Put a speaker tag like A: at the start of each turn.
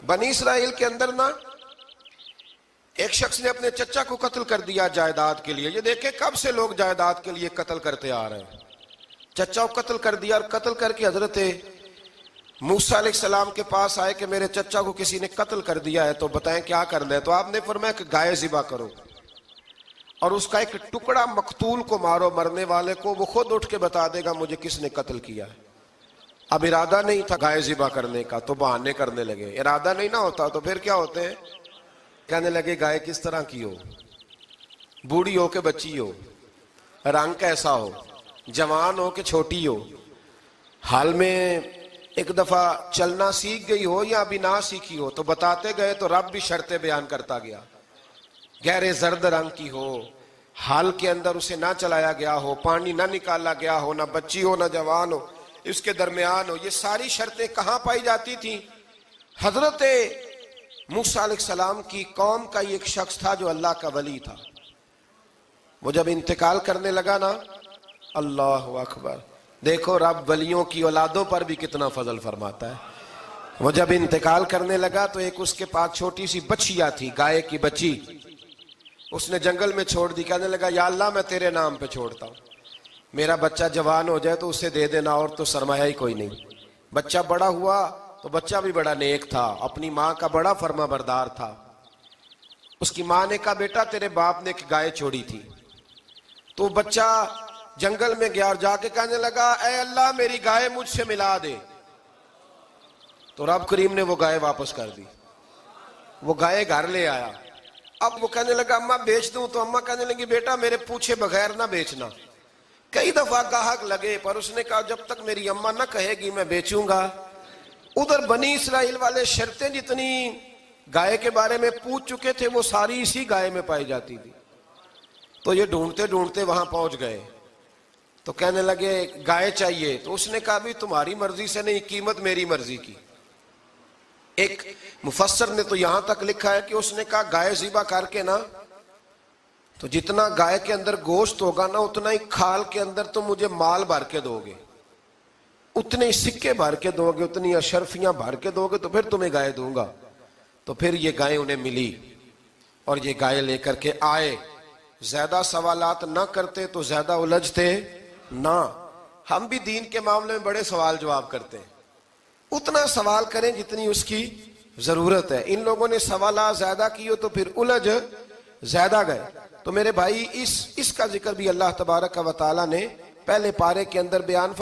A: بنی اسرائیل کے اندر نا ایک شخص نے اپنے چچا کو قتل کر دیا جائیداد کے لیے. یہ دیکھیں کب سے لوگ جائیداد کے لیے قتل کرتے آ رہے ہیں. چچا کو قتل کر دیا اور قتل کر کے حضرت موسیٰ علیہ السلام کے پاس آئے کہ میرے چچا کو کسی نے قتل کر دیا ہے تو بتائیں کیا کرنا ہے. تو آپ نے فرمایا کہ گائے ذبح کرو اور اس کا ایک ٹکڑا مقتول کو مارو, مرنے والے کو, وہ خود اٹھ کے بتا دے گا مجھے کس نے قتل کیا ہے. اب ارادہ نہیں تھا گائے ذبح کرنے کا تو بہانے کرنے لگے. ارادہ نہیں نہ ہوتا تو پھر کیا ہوتے ہیں, کہنے لگے گائے کس طرح کی ہو, بوڑھی ہو کہ بچی ہو, رنگ کیسا ہو, جوان ہو کہ چھوٹی ہو, حال میں ایک دفعہ چلنا سیکھ گئی ہو یا ابھی نہ سیکھی ہو. تو بتاتے گئے تو رب بھی شرطیں بیان کرتا گیا. گہرے زرد رنگ کی ہو, حال کے اندر اسے نہ چلایا گیا ہو, پانی نہ نکالا گیا ہو, نہ بچی ہو نہ جوان ہو, اس کے درمیان ہو. یہ ساری شرطیں کہاں پائی جاتی تھیں؟ حضرت موسیٰ علیہ السلام کی قوم کا ایک شخص تھا جو اللہ کا ولی تھا. وہ جب انتقال کرنے لگا نا, اللہ اکبر, دیکھو رب ولیوں کی اولادوں پر بھی کتنا فضل فرماتا ہے. وہ جب انتقال کرنے لگا تو ایک اس کے پاس چھوٹی سی بچیا تھی, گائے کی بچی, اس نے جنگل میں چھوڑ دی. کہنے لگا یا اللہ میں تیرے نام پہ چھوڑتا ہوں, میرا بچہ جوان ہو جائے تو اسے دے دینا, اور تو سرمایہ ہی کوئی نہیں. بچہ بڑا ہوا تو بچہ بھی بڑا نیک تھا, اپنی ماں کا بڑا فرما بردار تھا. اس کی ماں نے کہا بیٹا تیرے باپ نے ایک گائے چھوڑی تھی. تو بچہ جنگل میں گیا اور جا کے کہنے لگا اے اللہ میری گائے مجھ سے ملا دے. تو رب کریم نے وہ گائے واپس کر دی. وہ گائے گھر لے آیا. اب وہ کہنے لگا اماں بیچ دوں, تو اماں کہنے لگی بیٹا میرے پوچھے بغیر نہ بیچنا. کئی دفعہ گاہک لگے پر اس نے کہا جب تک میری اماں نہ کہے گی میں بیچوں گا. ادھر بنی اسرائیل والے شرطیں جتنی گائے کے بارے میں پوچھ چکے تھے وہ ساری اسی گائے میں پائی جاتی تھی. تو یہ ڈھونڈتے ڈھونڈتے وہاں پہنچ گئے تو کہنے لگے گائے چاہیے. تو اس نے کہا بھی تمہاری مرضی سے نہیں, قیمت میری مرضی کی. ایک مفسر نے تو یہاں تک لکھا ہے کہ اس نے کہا گائے ذبح کر کے نا تو جتنا گائے کے اندر گوشت ہوگا نا اتنا ہی کھال کے اندر تو مجھے مال بھر کے دو گے, اتنے ہی سکے بھر کے دو گے, اتنی اشرفیاں بھر کے دو گے تو پھر تمہیں گائے دوں گا. تو پھر یہ گائے انہیں ملی اور یہ گائے لے کر کے آئے. زیادہ سوالات نہ کرتے تو زیادہ الجھتے نہ. ہم بھی دین کے معاملے میں بڑے سوال جواب کرتے ہیں, اتنا سوال کریں جتنی اس کی ضرورت ہے. ان لوگوں نے سوالات زیادہ کیے تو پھر الجھ زیادہ گئے. تو میرے بھائی اس کا ذکر بھی اللہ تبارک و تعالیٰ نے پہلے پارے کے اندر بیان